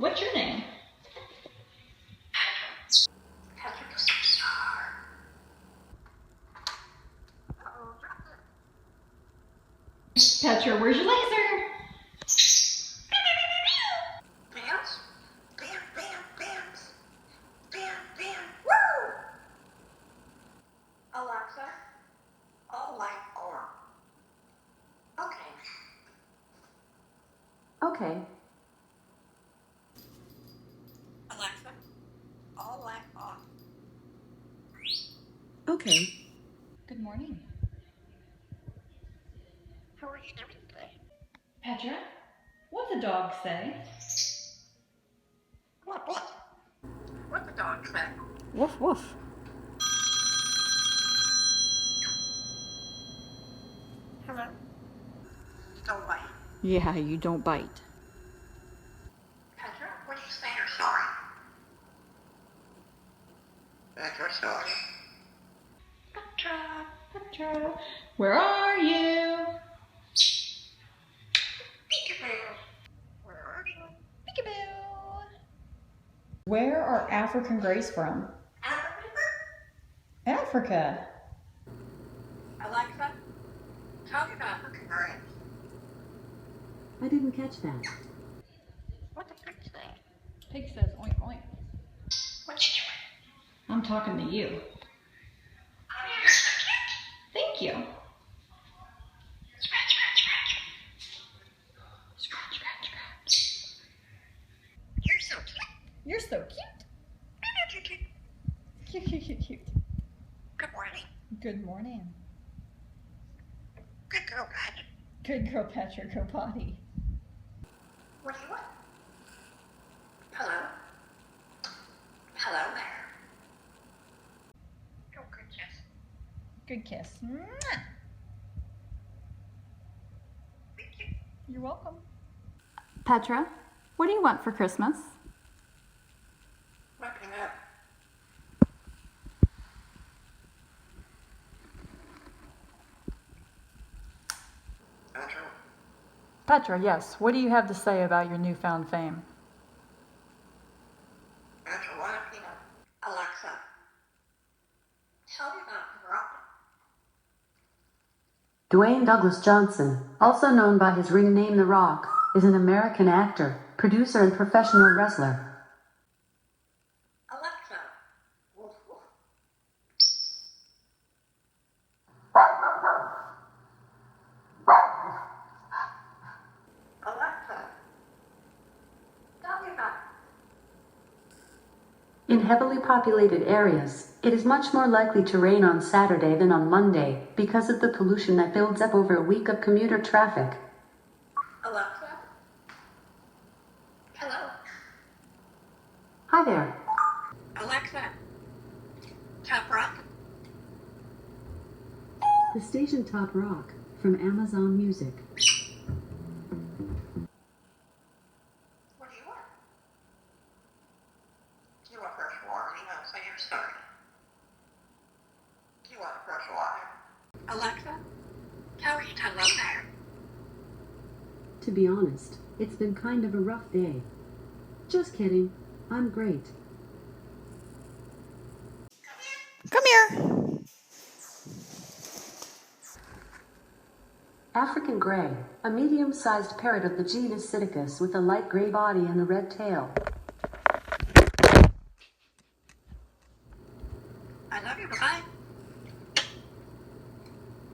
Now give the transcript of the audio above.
What's your name? Petra, where's your laser? Bams? Bam, bam, bams. Bam, bam, woo! Alexa, all light on. Okay. Okay. Alexa, all light on. Okay. Good morning. How are you doing today? Petra, what's a dog say? What? What the dog say? Woof, woof. Hello? Don't bite. Yeah, you don't bite. Petra, what do you say you're sorry? Petra, sorry. Petra, where are you? Peekaboo. Where are you? Peekaboo. Where are African greys from? Africa. Alexa, tell me about African greys. I didn't catch that. What the pig say? Pig says oink oink. What you doing? I'm talking to you. Oh, you're so cute. Thank you. Scratch, scratch, scratch. Scratch, scratch, scratch. You're so cute. You're so cute. Cute, cute, cute, cute. Good morning. Good morning. Good girl, Petra. Good girl, Petra. Go potty. What do you want? Hello? Hello there. Oh, good kiss. Good kiss. Mwah. Thank you. You're welcome. Petra, what do you want for Christmas? Wrapping up. Petra, Petra, yes. What do you have to say about your newfound fame? Petra, what a peanut. Alexa, tell me about the rock. Dwayne Douglas Johnson, also known by his ring name The Rock, is an American actor, producer, and professional wrestler. Alexa, woof, woof. Alexa, tell me about. In heavily populated areas, it is much more likely to rain on Saturday than on Monday because of the pollution that builds up over a week of commuter traffic. Alexa, hello. Hi there. Alexa, Top Rock. The station Top Rock from Amazon Music. What do you want? Do you want fresh water? You know, say you're sorry. Do you want fresh water? Alexa, how are you hello there? To be honest, it's been kind of a rough day. Just kidding. I'm great. Come here. African gray, a medium-sized parrot of the genus Psittacus with a light gray body and a red tail. I love you, bye-bye.